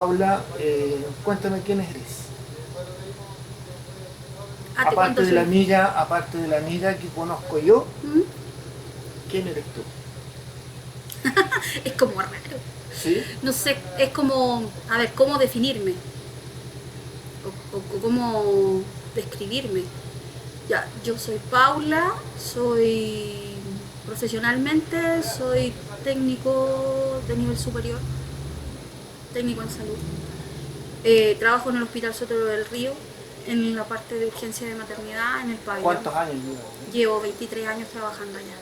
Paula, cuéntame quién eres. Te cuento soy. Aparte de la amiga que conozco yo, ¿Mm? ¿quién eres tú? Es como raro. ¿Sí? No sé, es como, a ver, cómo definirme o cómo describirme. Ya, yo soy Paula, soy profesionalmente, soy técnico de nivel superior, técnico en salud. Trabajo en el Hospital Sotero del Río, en la parte de urgencia de maternidad, en el pabellón. ¿Cuántos años llevas? Llevo 23 años trabajando allá.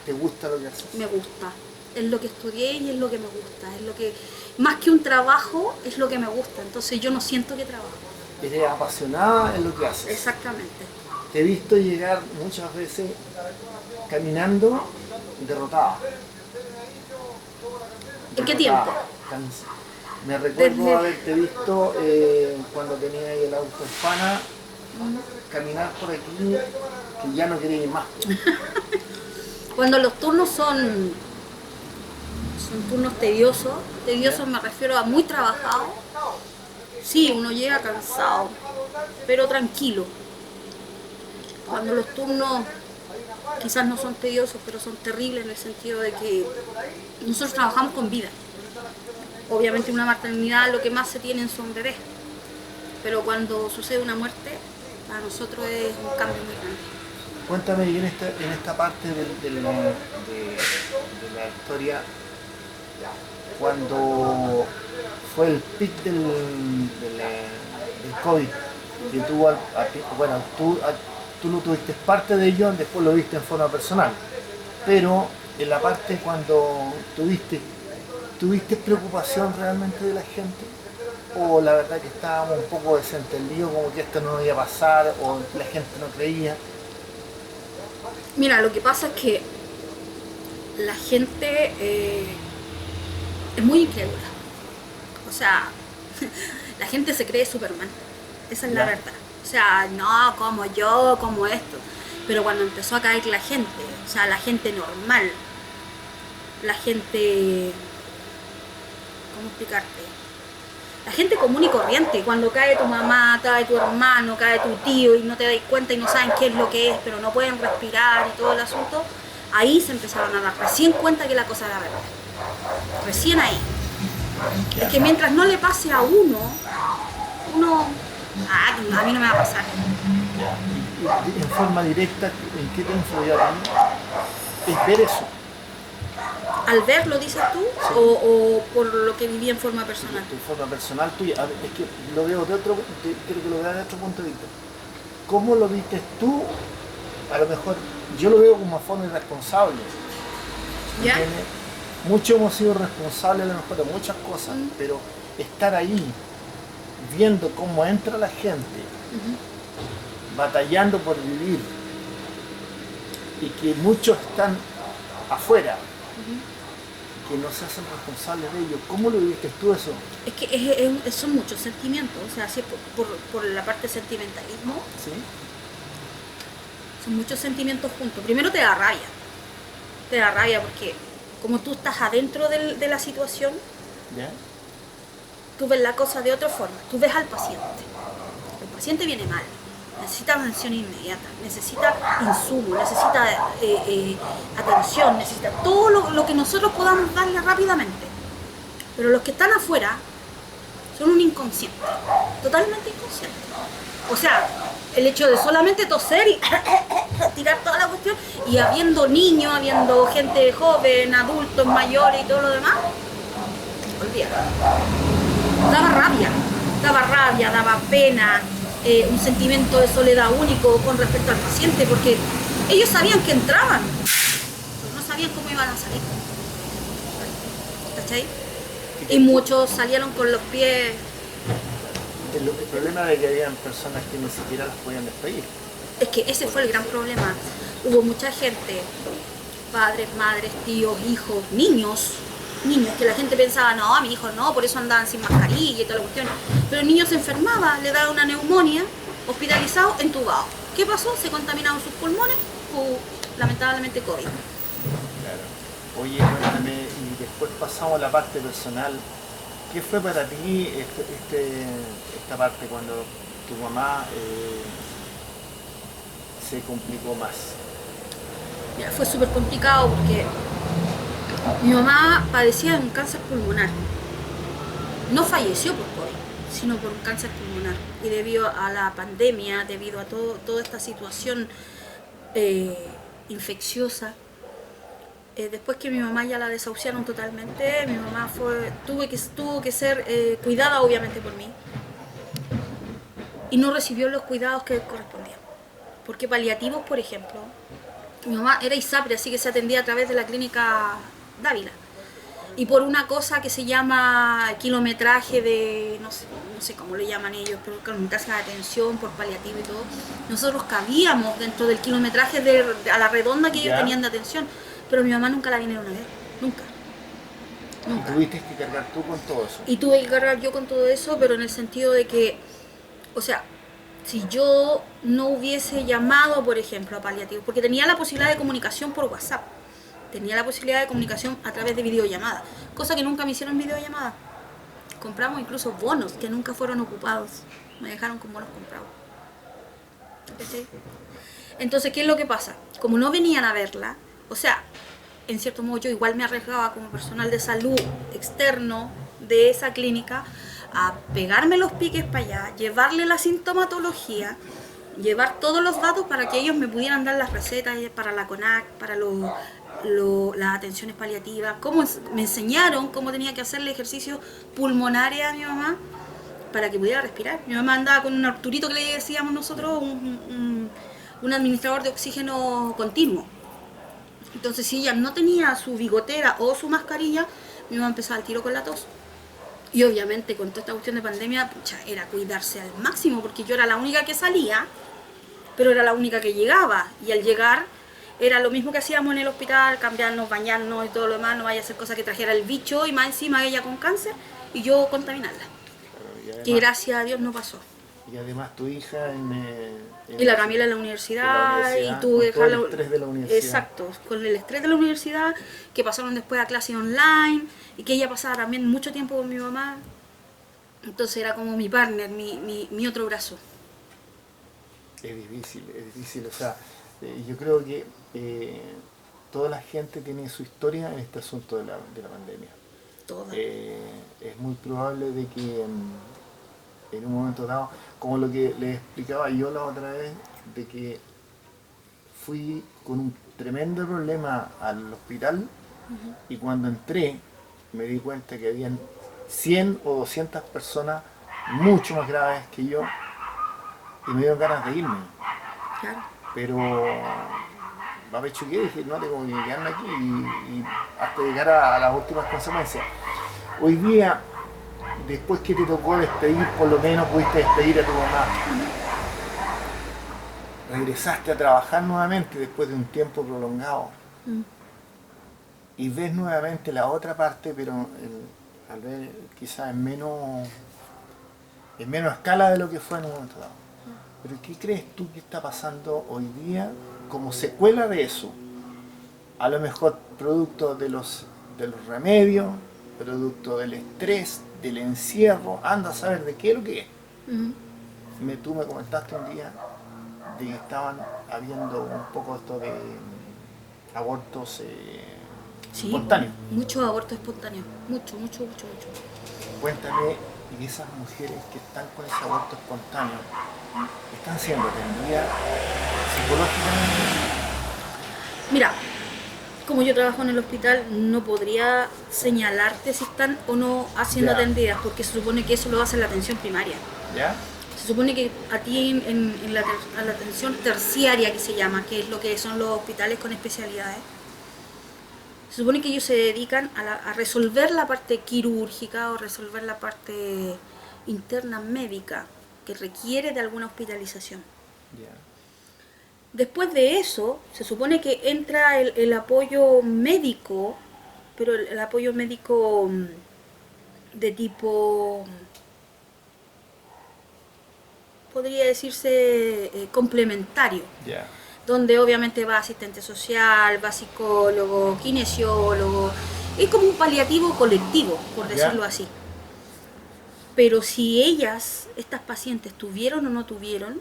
¿Te gusta lo que haces? Me gusta. Es lo que estudié y es lo que me gusta. Es lo que, más que un trabajo, es lo que me gusta. Entonces yo no siento que trabajo. Eres apasionada en lo que haces. Exactamente. Te he visto llegar muchas veces caminando derrotada. ¿En qué tiempo? Me recuerdo Desde... haberte visto cuando tenía el auto hispana caminar por aquí, que ya no quería ir más. Cuando los turnos son turnos tediosos, tediosos me refiero a muy trabajados. Sí, uno llega cansado, pero tranquilo. Cuando los turnos quizás no son tediosos, pero son terribles en el sentido de que nosotros trabajamos con vida. Obviamente en una maternidad lo que más se tienen son bebés, pero cuando sucede una muerte, para nosotros es un cambio muy grande. Cuéntame en esta parte de la historia, cuando fue el pic del COVID, que tú, bueno, tú no tuviste parte de ello, después lo viste en forma personal, pero en la parte cuando ¿tuviste preocupación realmente de la gente? ¿O la verdad que estábamos un poco desentendidos, como que esto no iba a pasar, o la gente no creía? Mira, lo que pasa es que la gente es muy incrédula. O sea, la gente se cree Superman. Esa es la ¿Ya? verdad. O sea, no, como yo, como esto. Pero cuando empezó a caer la gente, o sea, la gente normal, la gente... ¿Cómo explicarte? La gente común y corriente, cuando cae tu mamá, cae tu hermano, cae tu tío y no te das cuenta y no saben qué es lo que es, pero no pueden respirar y todo el asunto, ahí se empezaron a dar recién cuenta que la cosa era verdad. Recién ahí. Es que mientras no le pase a uno, a mí no me va a pasar. Y en forma directa, ¿en qué te influyó a ti? Es ver eso. ¿Al ver lo dices tú Sí. o por lo que viví en forma personal? Tu forma personal tuya. A ver, es que lo veo creo que lo veo de otro punto de vista. ¿Cómo lo viste tú? A lo mejor yo lo veo como forma irresponsable. ¿Me ¿Ya? entiendes? Muchos hemos sido responsables a lo mejor de muchas cosas, Mm. pero estar ahí, viendo cómo entra la gente, batallando por vivir, y que muchos están afuera, que no se hacen responsables de ello. ¿Cómo lo viste tú eso? Es que son muchos sentimientos, o sea, si es por la parte de sentimentalismo, ¿Sí? son muchos sentimientos juntos. Primero te da rabia porque como tú estás adentro de la situación, ¿Ya? tú ves la cosa de otra forma, tú ves al paciente. El paciente viene mal, necesita atención inmediata, necesita insumo, necesita atención, necesita todo lo que nosotros podamos darle rápidamente. Pero los que están afuera son un inconsciente, totalmente inconsciente. O sea, el hecho de solamente toser y tirar toda la cuestión, y habiendo niños, habiendo gente joven, adultos, mayores y todo lo demás, olvídate. Daba rabia, daba pena, un sentimiento de soledad único con respecto al paciente, porque ellos sabían que entraban, pero no sabían cómo iban a salir. ¿Cachai? Y muchos salieron con los pies. El problema de que habían personas que ni siquiera las podían despedir. Es que ese fue el gran problema. Hubo mucha gente, padres, madres, tíos, hijos, niños, que la gente pensaba, no, a mi hijo no, por eso andaban sin mascarilla y toda la cuestión. Pero el niño se enfermaba, le daba una neumonía, hospitalizado, entubado. ¿Qué pasó? Se contaminaron sus pulmones, lamentablemente COVID. Claro. Oye, cuéntame, y después pasamos a la parte personal. ¿Qué fue para ti esta parte cuando tu mamá se complicó más? Mira, fue súper complicado porque mi mamá padecía de un cáncer pulmonar. No falleció por COVID, sino por un cáncer pulmonar. Y debido a la pandemia, debido a toda esta situación infecciosa, después que mi mamá ya la desahuciaron totalmente, mi mamá tuvo que ser cuidada obviamente por mí y no recibió los cuidados que correspondían. Porque paliativos, por ejemplo, mi mamá era ISAPRE, así que se atendía a través de la clínica Dávila. Y por una cosa que se llama kilometraje de, no sé cómo le llaman ellos, pero con casa de atención por paliativo y todo, nosotros cabíamos dentro del kilometraje a la redonda que ellos tenían de atención, pero mi mamá nunca la vinieron a ver, nunca. Y tuviste que cargar tú con todo eso. Y tuve que cargar yo con todo eso, pero en el sentido de que, o sea, si yo no hubiese llamado, por ejemplo, a paliativos, porque tenía la posibilidad de comunicación por WhatsApp, tenía la posibilidad de comunicación a través de videollamada, cosa que nunca me hicieron videollamada. Compramos incluso bonos que nunca fueron ocupados, me dejaron con bonos comprados. ¿Sí? Entonces, ¿qué es lo que pasa? Como no venían a verla, o sea, en cierto modo yo igual me arriesgaba como personal de salud externo de esa clínica a pegarme los piques para allá, llevarle la sintomatología, llevar todos los datos para que ellos me pudieran dar las recetas para la CONAC, para las atenciones paliativas, me enseñaron cómo tenía que hacerle ejercicios pulmonares a mi mamá para que pudiera respirar. Mi mamá andaba con un Arturito que le decíamos nosotros, un administrador de oxígeno continuo. Entonces, si ella no tenía su bigotera o su mascarilla, mi mamá empezaba al tiro con la tos. Y obviamente con toda esta cuestión de pandemia, pucha, era cuidarse al máximo, porque yo era la única que salía, pero era la única que llegaba. Y al llegar era lo mismo que hacíamos en el hospital, cambiarnos, bañarnos y todo lo demás, no vaya a ser cosa que trajera el bicho y más encima ella con cáncer y yo contaminarla. Además, que gracias a Dios no pasó. Y además tu hija y la Camila en la universidad y tuve que dejarla. Con el estrés de la universidad. Exacto, con el estrés de la universidad, que pasaron después a clase online y que ella pasaba también mucho tiempo con mi mamá. Entonces era como mi partner, mi otro brazo. Es difícil, o sea, yo creo que toda la gente tiene su historia en este asunto de la pandemia. Toda. Es muy probable de que en un momento dado, como lo que les explicaba yo la otra vez, de que fui con un tremendo problema al hospital y cuando entré me di cuenta que habían 100 o 200 personas mucho más graves que yo y me dieron ganas de irme. Claro. Pero me apechugué y dije, no, tengo que quedarme aquí y hasta llegar a las últimas consecuencias. Hoy día, después que te tocó despedir, por lo menos pudiste despedir a tu mamá. Regresaste a trabajar nuevamente después de un tiempo prolongado. Y ves nuevamente la otra parte, pero al ver quizás en menos escala de lo que fue en un momento dado. Pero ¿qué crees tú que está pasando hoy día como secuela de eso? A lo mejor producto de los remedios, producto del estrés, del encierro, anda a saber de qué es lo que es. Tú me comentaste un día de que estaban habiendo un poco esto de abortos espontáneos. Muchos abortos espontáneos, mucho. Cuéntame, y esas mujeres que están con ese aborto espontáneo, ¿están siendo atendidas psicológicamente? Mira, como yo trabajo en el hospital, no podría señalarte si están o no siendo atendidas, porque se supone que eso lo hace la atención primaria. ¿Ya? Se supone que a ti en la atención terciaria, que se llama, que es lo que son los hospitales con especialidades, se supone que ellos se dedican a resolver la parte quirúrgica o resolver la parte interna médica que requiere de alguna hospitalización. Después de eso, se supone que entra el apoyo médico, pero el apoyo médico de tipo, podría decirse, complementario. Donde obviamente va asistente social, va psicólogo, kinesiólogo, es como un paliativo colectivo, por decirlo así. Pero si ellas, estas pacientes, tuvieron o no tuvieron,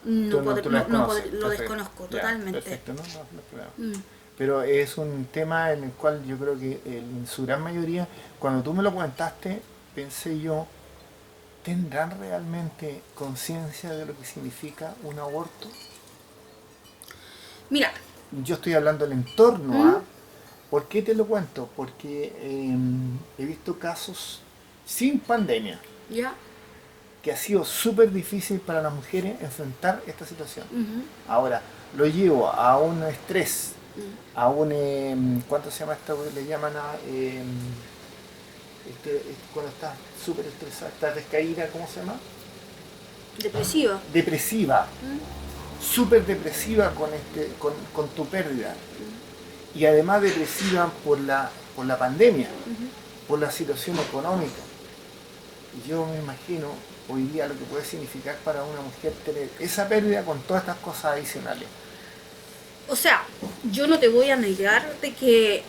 Tú tú lo desconoces. lo Perfecto. desconozco Ya, totalmente. perfecto, no hay problema. Mm. Pero es un tema en el cual yo creo que en su gran mayoría, cuando tú me lo comentaste, pensé yo, ¿tendrán realmente conciencia de lo que significa un aborto? Mira, Yo estoy hablando del entorno, ¿mm? ¿ah? ¿Por qué te lo cuento? Porque he visto casos sin pandemia, Ya, que ha sido súper difícil para las mujeres enfrentar esta situación. ujú, Ahora, lo llevo a un estrés, mm. a un, ¿cuánto se llama esto? Le llaman a, cuando estás súper estresada, estás descaída, ¿cómo se llama? Depresiva. Depresiva, ¿Mm? súper depresiva con tu pérdida. Y además depresiva por la pandemia, Ujú. por la situación económica. Y yo me imagino hoy día lo que puede significar para una mujer tener esa pérdida con todas estas cosas adicionales. O sea, yo no te voy a negar de que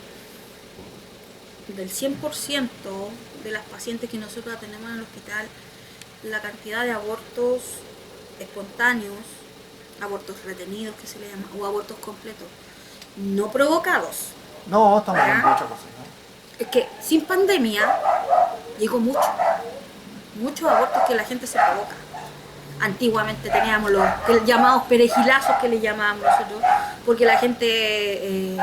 del 100% de las pacientes que nosotros tenemos en el hospital, la cantidad de abortos espontáneos, abortos retenidos que se le llama, o abortos completos, no provocados. No, estamos hablando de ¿Ya? otra cosa, ¿no? Es que sin pandemia llegó muchos abortos que la gente se provoca. Antiguamente teníamos los llamados perejilazos que le llamábamos nosotros, porque la gente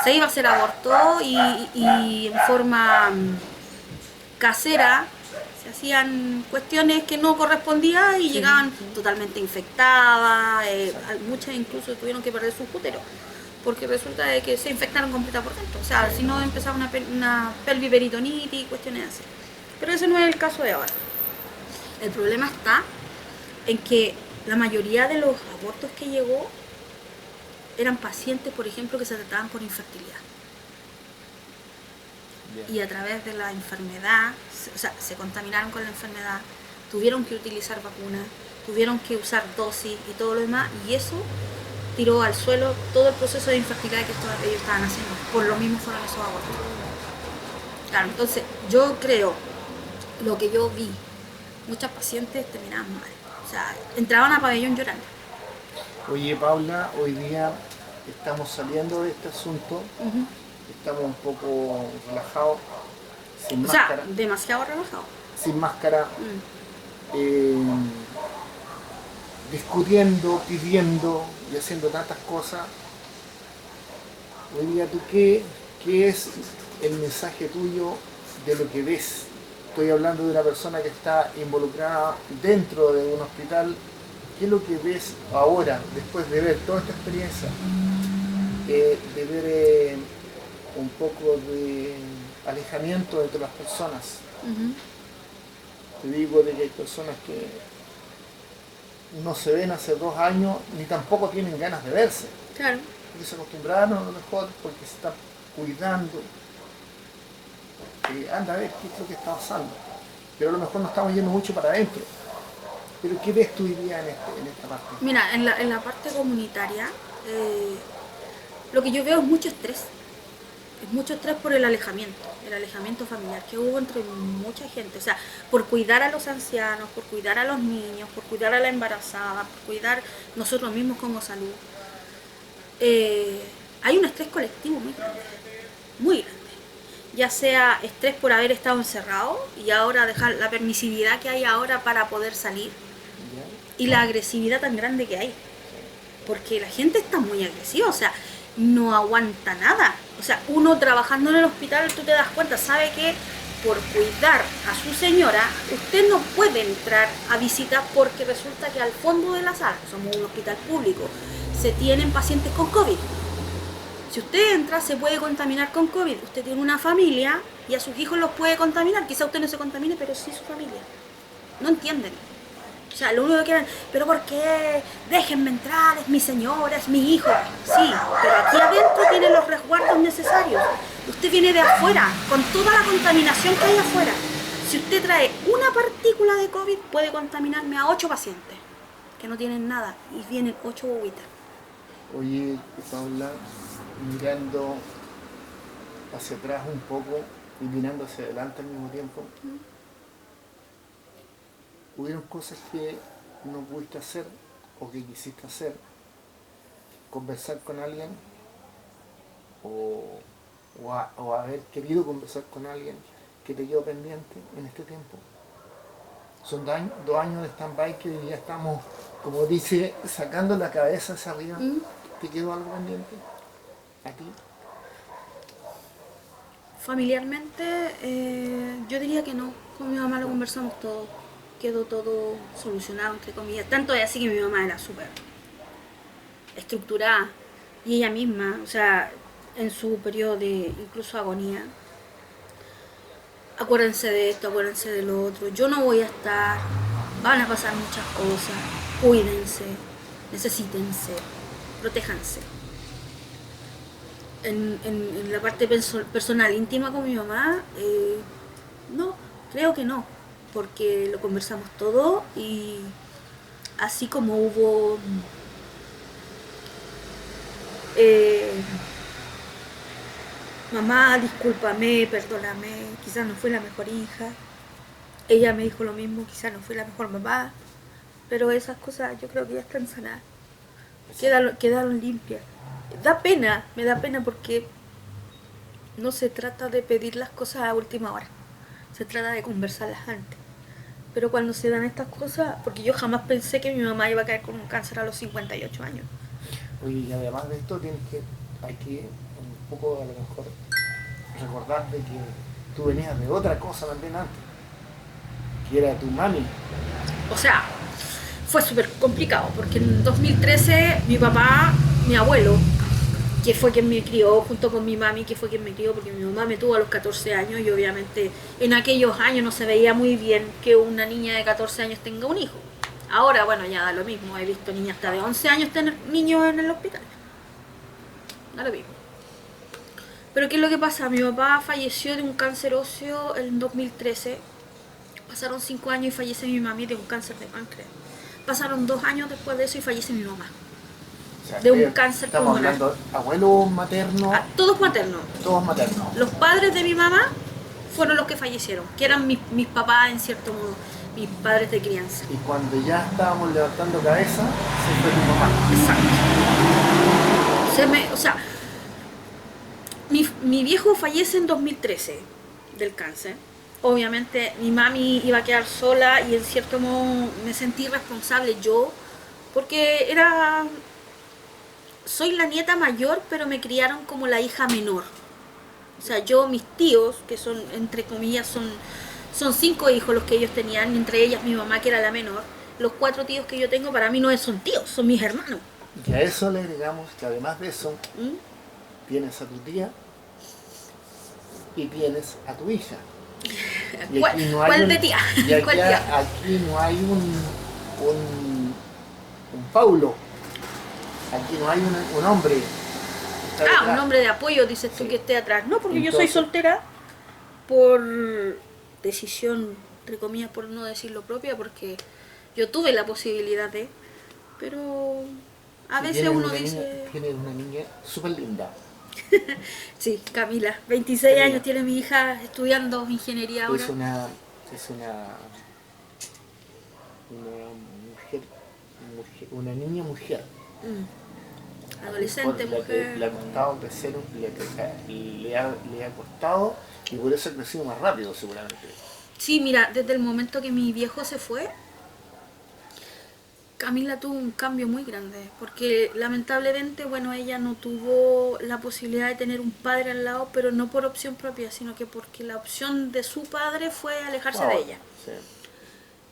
se iba a hacer aborto y en forma casera se hacían cuestiones que no correspondían y Sí, llegaban sí. totalmente infectadas, Exacto. muchas incluso tuvieron que perder sus úteros porque resulta de que se infectaron completa por dentro, o sea, si no empezaba una pelviperitonitis y cuestiones así. Pero ese no es el caso de ahora. El problema está en que la mayoría de los abortos que llegó eran pacientes, por ejemplo, que se trataban por infertilidad. Bien. Y a través de la enfermedad, o sea, se contaminaron con la enfermedad, tuvieron que utilizar vacunas, tuvieron que usar dosis y todo lo demás, y eso tiró al suelo todo el proceso de infertilidad que ellos estaban haciendo. Por lo mismo fueron esos abortos. Claro, entonces yo creo, lo que yo vi, muchas pacientes terminaban mal. O sea, entraban a pabellón llorando. Oye, Paula, hoy día estamos saliendo de este asunto, Ujú. estamos un poco relajados, sin O sea, máscara, demasiado relajado. sin máscara, Mm. eh, discutiendo, pidiendo y haciendo tantas cosas. Hoy día, ¿tú qué es el mensaje tuyo de lo que ves? Estoy hablando de una persona que está involucrada dentro de un hospital. ¿Qué es lo que ves ahora, después de ver toda esta experiencia? De ver un poco de alejamiento entre las personas. Ujú. Te digo de que hay personas que no se ven hace 2 años ni tampoco tienen ganas de verse. Claro. Porque se acostumbraron a lo mejor, porque se están cuidando. Anda a ver qué es lo que está pasando. Pero a lo mejor no estamos yendo mucho para adentro. Pero ¿qué ves tú hoy día en esta parte? Mira, en la parte comunitaria, lo que yo veo es mucho estrés. Es mucho estrés por el alejamiento familiar que hubo entre mucha gente. O sea, por cuidar a los ancianos, por cuidar a los niños, por cuidar a la embarazada, por cuidar nosotros mismos como salud. Hay un estrés colectivo muy grande, muy grande. Ya sea estrés por haber estado encerrado y ahora dejar la permisividad que hay ahora para poder salir ¿Ya? y la agresividad tan grande que hay. Porque la gente está muy agresiva, o sea, no aguanta nada. O sea, uno trabajando en el hospital, tú te das cuenta, sabe que por cuidar a su señora, usted no puede entrar a visita porque resulta que al fondo de la sala, somos un hospital público, se tienen pacientes con COVID. Si usted entra, se puede contaminar con COVID. Usted tiene una familia y a sus hijos los puede contaminar. Quizá usted no se contamine, pero sí su familia. No entienden. O sea, lo único que quieren, pero ¿por qué? Déjenme entrar, es mi señora, es mi hijo. Sí, pero aquí adentro tiene los resguardos necesarios. Usted viene de afuera, con toda la contaminación que hay afuera. Si usted trae una partícula de COVID, puede contaminarme a 8 pacientes que no tienen nada y vienen 8 bobitas. Oye, Paula, mirando hacia atrás un poco y mirando hacia adelante al mismo tiempo, hubieron cosas que no pudiste hacer o que quisiste hacer, conversar con alguien o, o haber querido conversar con alguien que te quedó pendiente en este tiempo. Son 2 años de stand-by que hoy ya estamos, como dice, sacando la cabeza hacia arriba. ¿Mm? ¿Te quedó algo pendiente? ¿A ti? Familiarmente, yo diría que no. Con mi mamá lo conversamos todo. Quedó todo solucionado, entre comillas. Tanto es así que mi mamá era súper estructurada. Y ella misma, o sea, en su periodo de incluso agonía, acuérdense de esto, acuérdense de lo otro. Yo no voy a estar, van a pasar muchas cosas. Cuídense, necesítense, protéjanse. En la parte personal, íntima con mi mamá, no, creo que no, porque lo conversamos todo y así como hubo mamá, discúlpame, perdóname, quizás no fui la mejor hija, ella me dijo lo mismo, quizás no fui la mejor mamá, pero esas cosas yo creo que ya están sanadas, quedaron limpias. Me da pena porque no se trata de pedir las cosas a última hora, se trata de conversarlas antes. Pero cuando se dan estas cosas, porque yo jamás pensé que mi mamá iba a caer con un cáncer a los 58 años. Oye, y además de esto hay que un poco a lo mejor recordar de que tú venías de otra cosa también antes, que era tu mami. O sea, fue súper complicado, porque en 2013 mi papá, mi abuelo, que fue quien me crió, junto con mi mami, que fue quien me crió, porque mi mamá me tuvo a los 14 años y obviamente en aquellos años no se veía muy bien que una niña de 14 años tenga un hijo. Ahora, bueno, ya da lo mismo, he visto niñas hasta de 11 años tener niños en el hospital. Da lo mismo. Pero ¿qué es lo que pasa? Mi papá falleció de un cáncer óseo en 2013. Pasaron 5 años y fallece mi mami de un cáncer de páncreas. Pasaron 2 años después de eso y fallece mi mamá. O sea, De un cáncer estamos pulmonar. hablando abuelo materno, Todos maternos. todos maternos. Los padres de mi mamá fueron los que fallecieron, que eran mis papás en cierto modo, mis padres de crianza. Y cuando ya estábamos levantando cabeza, se fue tu mamá. Exacto. O sea, mi viejo fallece en 2013 del cáncer. Obviamente mi mami iba a quedar sola y en cierto modo me sentí responsable yo, porque soy la nieta mayor, pero me criaron como la hija menor. O sea, mis tíos, que son, entre comillas, son 5 hijos los que ellos tenían, entre ellas mi mamá, que era la menor. Los 4 tíos que yo tengo para mí no son tíos, son mis hermanos. Y a eso le agregamos que además de eso, tienes a tu tía y tienes a tu hija. Y ¿Cuál de tía? Y aquí, ¿Cuál tía? aquí no hay un Paulo, aquí no hay un hombre. Un hombre de apoyo, dices tú, sí, que esté atrás. No, porque entonces, yo soy soltera por decisión, entre comillas, por no decirlo propia, porque yo tuve la posibilidad de, pero a veces uno dice... Tiene una niña súper linda. Sí, Camila, 26 años tiene mi hija estudiando ingeniería ahora. Es una una niña mujer. Adolescente, mujer. Le ha costado crecer, le ha costado y por eso ha crecido más rápido seguramente. Sí, mira, desde el momento que mi viejo se fue, Camila tuvo un cambio muy grande, porque lamentablemente, bueno, ella no tuvo la posibilidad de tener un padre al lado, pero no por opción propia, sino que porque la opción de su padre fue alejarse de ella. Sí.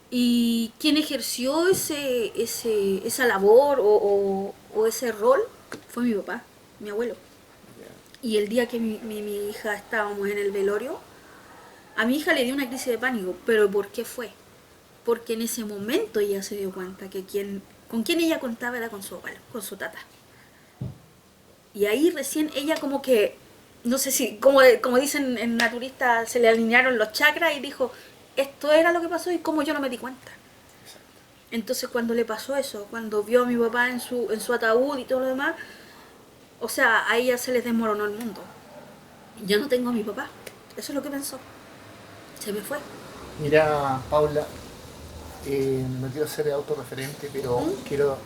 Y quien ejerció esa labor o ese rol fue mi papá, mi abuelo. Yeah. Y el día que mi hija estábamos en el velorio, a mi hija le dio una crisis de pánico, pero ¿por qué fue? Porque en ese momento ella se dio cuenta que con quien ella contaba era con su abuelo, con su tata. Y ahí recién ella como que, no sé si, como dicen en naturista, se le alinearon los chakras y dijo, esto era lo que pasó y como yo no me di cuenta. Entonces cuando le pasó eso, cuando vio a mi papá en su ataúd y todo lo demás, o sea, a ella se les desmoronó el mundo. Yo no tengo a mi papá, eso es lo que pensó. Se me fue. Mira, Paula, no quiero ser autorreferente, pero quiero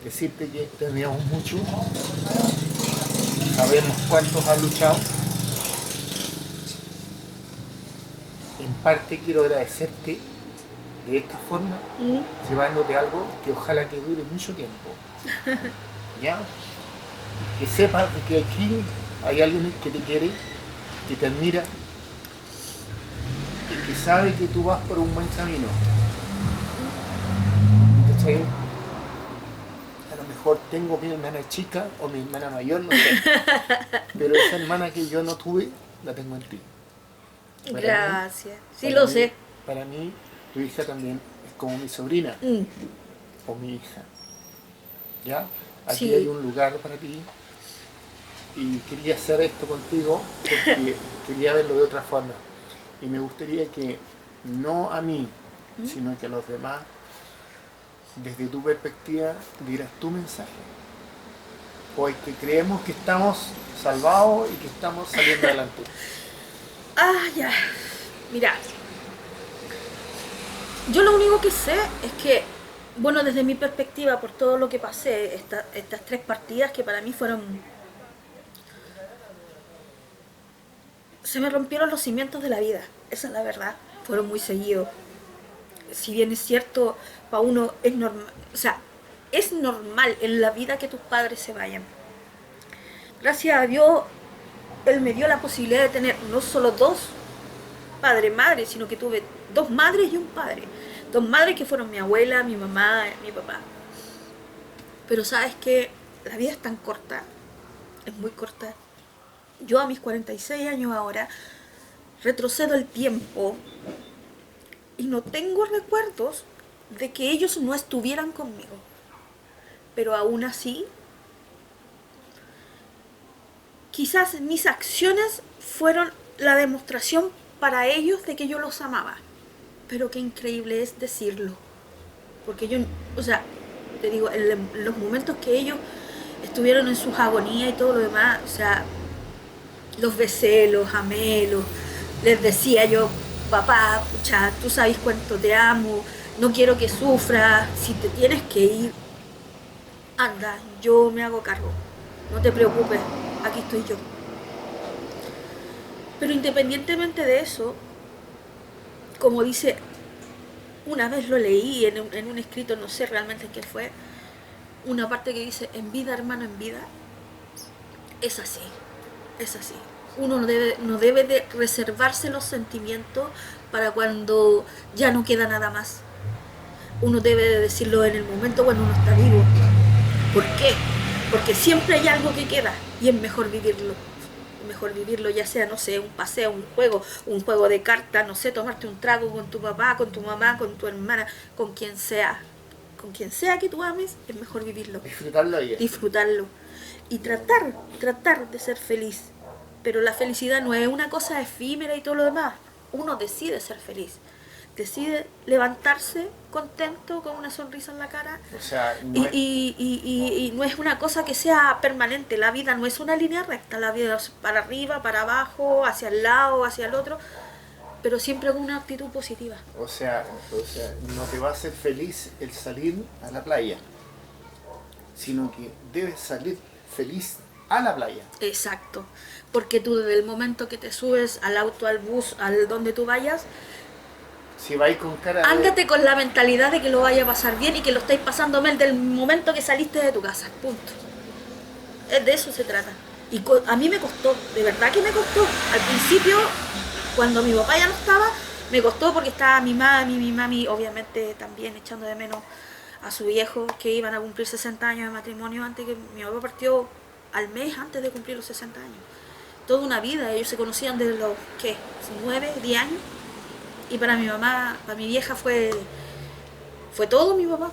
decirte que te admiramos mucho, sabemos cuántos has luchado. En parte quiero agradecerte de esta forma, llevándote algo que ojalá que dure mucho tiempo. ¿Ya? Que sepas que aquí hay alguien que te quiere, que te admira y que sabe que tú vas por un buen camino. ¿Cachai? A lo mejor tengo mi hermana chica o mi hermana mayor, no sé. Pero esa hermana que yo no tuve, la tengo en ti. Para Gracias. mí, Sí, lo sé. Para mí, tu hija también es como mi sobrina o mi hija. ¿Ya? Aquí Sí. hay un lugar para ti y quería hacer esto contigo porque quería verlo de otra forma. Y me gustaría que no a mí, sino que a los demás, desde tu perspectiva, dieras tu mensaje. Porque creemos que estamos salvados y que estamos saliendo adelante. Ah, ya. Mira, yo lo único que sé es que, bueno, desde mi perspectiva, por todo lo que pasé, estas 3 partidas que para mí fueron... Se me rompieron los cimientos de la vida, esa es la verdad, fueron muy seguidos. Si bien es cierto, para uno es normal, o sea, es normal en la vida que tus padres se vayan. Gracias a Dios, Él me dio la posibilidad de tener no solo 2 padres, madres, sino que tuve 2 madres y un padre. 2 madres que fueron mi abuela, mi mamá, mi papá. Pero sabes que la vida es tan corta, es muy corta. Yo a mis 46 años ahora retrocedo el tiempo y no tengo recuerdos de que ellos no estuvieran conmigo. Pero aún así, quizás mis acciones fueron la demostración para ellos de que yo los amaba. Pero qué increíble es decirlo. Porque yo, o sea, te digo, en los momentos que ellos estuvieron en sus agonías y todo lo demás, o sea, los besé, los amé, les decía yo, papá, pucha, tú sabes cuánto te amo, no quiero que sufras, si te tienes que ir, anda, yo me hago cargo, no te preocupes, aquí estoy yo. Pero independientemente de eso, como dice, una vez lo leí en un escrito, no sé realmente qué fue, una parte que dice, en vida, hermano, en vida, es así, es así. Uno no debe de reservarse los sentimientos para cuando ya no queda nada más. Uno debe de decirlo en el momento cuando uno está vivo. ¿Por qué? Porque siempre hay algo que queda y es mejor vivirlo. Mejor vivirlo, ya sea, no sé, un paseo, un juego de cartas, no sé, tomarte un trago con tu papá, con tu mamá, con tu hermana, con quien sea. Con quien sea que tú ames, es mejor vivirlo. Disfrutarlo ahí. Disfrutarlo. Y tratar de ser feliz. Pero la felicidad no es una cosa efímera y todo lo demás. Uno decide ser feliz. Decide levantarse contento, con una sonrisa en la cara. O sea, y no es una cosa que sea permanente. La vida no es una línea recta. La vida es para arriba, para abajo, hacia el lado, hacia el otro. Pero siempre con una actitud positiva. O sea, no te va a hacer feliz el salir a la playa, sino que debes salir feliz a la playa. Exacto. Porque tú desde el momento que te subes al auto, al bus, al donde tú vayas, si vais con cara ándate con la mentalidad de que lo vaya a pasar bien y que lo estáis pasando mal del momento que saliste de tu casa. Punto. De eso se trata. Y a mí me costó, de verdad que me costó. Al principio, cuando mi papá ya no estaba, me costó porque estaba mi mami obviamente también echando de menos a su viejo, que iban a cumplir 60 años de matrimonio antes que mi papá partió al mes antes de cumplir los 60 años. Toda una vida, ellos se conocían desde los, ¿qué? 9, 10 años. Y para mi mamá, para mi vieja fue todo mi papá.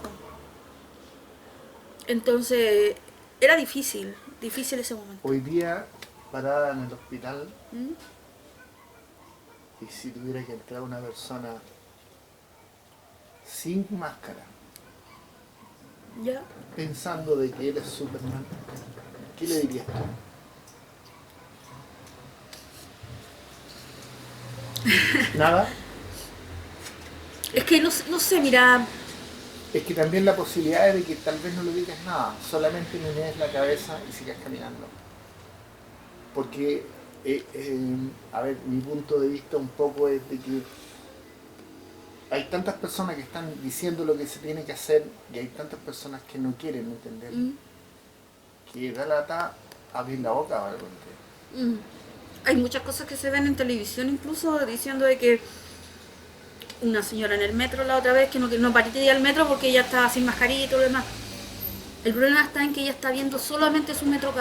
Entonces, era difícil ese momento. Hoy día, parada en el hospital, ¿Mm? y si tuviera que entrar una persona sin máscara, ¿Ya? pensando de que él es Superman, ¿qué le dirías tú? ¿Nada? Es que no sé, mira, Es que también la posibilidad de que tal vez no le digas nada, solamente menees la cabeza y sigas caminando. Porque, a ver, mi punto de vista un poco es de que hay tantas personas que están diciendo lo que se tiene que hacer y hay tantas personas que no quieren entender, mm, que da lata abrir la boca o algo. mm, hay muchas cosas que se ven en televisión incluso diciendo de que una señora en el metro la otra vez que no partía al metro porque ella estaba sin mascarilla y todo lo demás. El problema está en que ella está viendo solamente su metro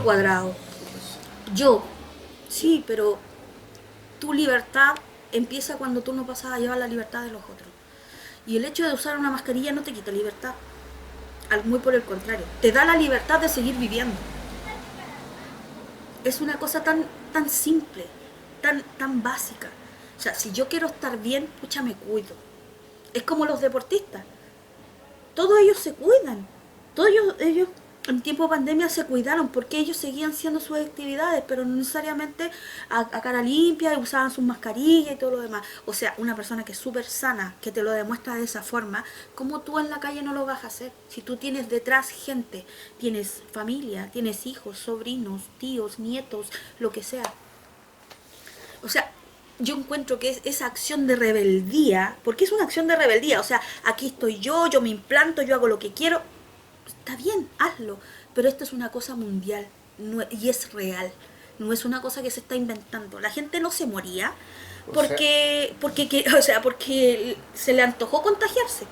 cuadrado. Yo, sí, pero tu libertad empieza cuando tú no pasas a llevar la libertad de los otros. Y el hecho de usar una mascarilla no te quita libertad. Muy por el contrario, te da la libertad de seguir viviendo. Es una cosa tan simple, tan básica. O sea, si yo quiero estar bien, pucha, me cuido. Es como los deportistas. Todos ellos se cuidan. Todos ellos en tiempo de pandemia se cuidaron porque ellos seguían haciendo sus actividades, pero no necesariamente a cara limpia, y usaban sus mascarillas y todo lo demás. O sea, una persona que es súper sana, que te lo demuestra de esa forma, ¿cómo tú en la calle no lo vas a hacer? Si tú tienes detrás gente, tienes familia, tienes hijos, sobrinos, tíos, nietos, lo que sea. O sea, yo encuentro que es esa acción de rebeldía, porque es una acción de rebeldía, o sea, aquí estoy yo me implanto, yo hago lo que quiero, está bien, hazlo, pero esto es una cosa mundial y es real, no es una cosa que se está inventando. La gente no se moría porque se le antojó contagiarse.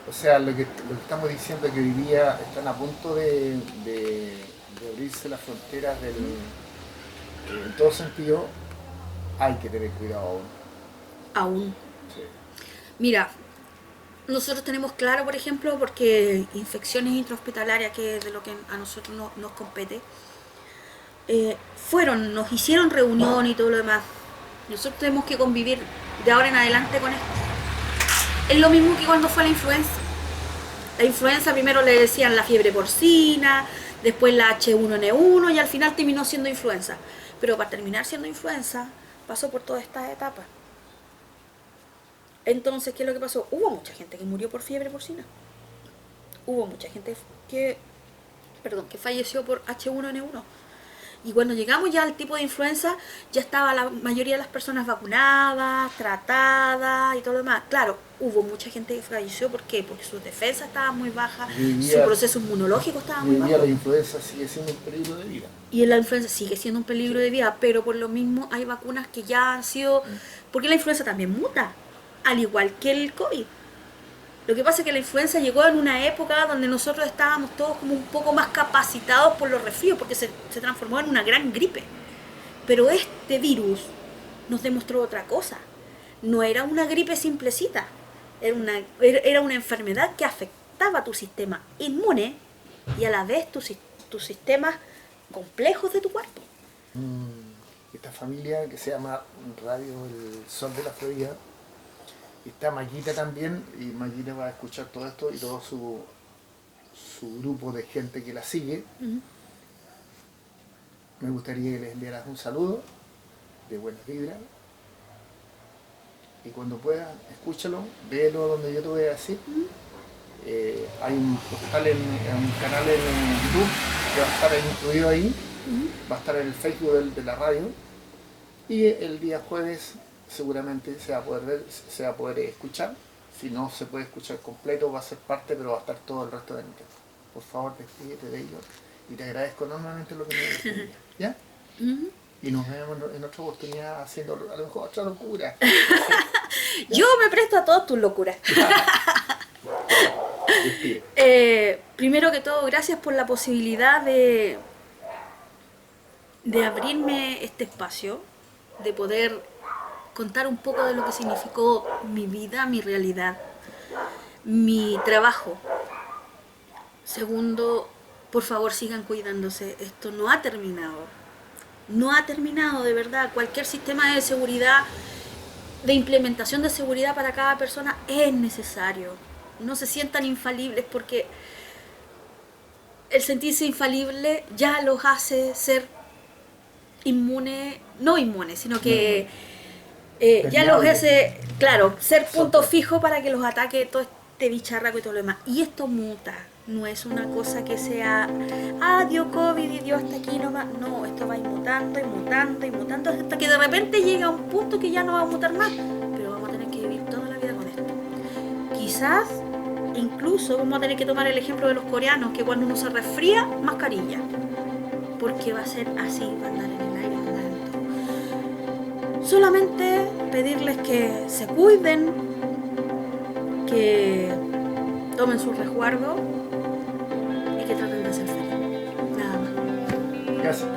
O sea, lo que estamos diciendo es que hoy día están a punto de abrirse las fronteras en todo sentido, hay que tener cuidado aún. Aún. Sí. Mira, nosotros tenemos claro, por ejemplo, porque infecciones intrahospitalarias, que es de lo que a nosotros nos compete, nos hicieron reunión y todo lo demás. Nosotros tenemos que convivir de ahora en adelante con esto. Es lo mismo que cuando fue la influenza. La influenza primero le decían la fiebre porcina, después la H1N1 y al final terminó siendo influenza. Pero para terminar siendo influenza, pasó por todas estas etapas. Entonces, ¿qué es lo que pasó? Hubo mucha gente que murió por fiebre porcina. Hubo mucha gente que falleció por H1N1. Y cuando llegamos ya al tipo de influenza, ya estaba la mayoría de las personas vacunadas, tratadas y todo lo demás. Claro, hubo mucha gente que falleció. ¿Por qué? Porque sus defensas estaban muy bajas, su proceso inmunológico estaba muy bajo. La influenza sigue siendo un peligro de vida. Y la influenza sigue siendo un peligro de vida, pero por lo mismo hay vacunas que ya han sido... Porque la influenza también muta, al igual que el COVID. Lo que pasa es que la influenza llegó en una época donde nosotros estábamos todos como un poco más capacitados por los resfríos, porque se transformó en una gran gripe. Pero este virus nos demostró otra cosa. No era una gripe simplecita, era una enfermedad que afectaba tu sistema inmune y a la vez tus sistemas complejos de tu cuerpo. Esta familia que se llama Radio El Sol de la Florida, está Mayita también, y Mayita va a escuchar todo esto y todo su grupo de gente que la sigue. Me gustaría que les enviaras un saludo de buenas vibras. Y cuando puedas, escúchalo, véelo donde yo te voy a decir. Hay un canal en YouTube que va a estar incluido ahí, va a estar en el Facebook de la radio. Y el día jueves seguramente se va a poder ver, se va a poder escuchar. Si no se puede escuchar completo, va a ser parte, pero va a estar todo el resto del tiempo. Por favor, despídete de ellos y te agradezco enormemente lo que me dices. ¿Ya? Y nos vemos en otra oportunidad haciendo a lo mejor otra locura. Yo me presto a todas tus locuras. Primero que todo, gracias por la posibilidad de abrirme este espacio, de poder contar un poco de lo que significó mi vida, mi realidad, mi trabajo. Segundo, por favor sigan cuidándose, esto no ha terminado. No ha terminado, de verdad. Cualquier sistema de seguridad, de implementación de seguridad para cada persona es necesario. No se sientan infalibles porque el sentirse infalible ya los hace ser inmunes, no inmunes, sino que ya los permeable. hace, claro, ser punto Son- fijo para que los ataque todo este bicharraco y todo lo demás. Y esto muta, no es una cosa que sea, dio COVID y dio hasta aquí nomás. No, esto va a ir mutando y mutando y mutando hasta que de repente llega a un punto que ya no va a mutar más. Pero vamos a tener que vivir toda la vida con esto. Quizás, incluso vamos a tener que tomar el ejemplo de los coreanos, que cuando uno se resfría, mascarilla. Porque va a ser así, va a andar en el aire, va a andar en todo. Solamente pedirles que se cuiden, que tomen su resguardo y que traten de ser felices. Nada más. Gracias.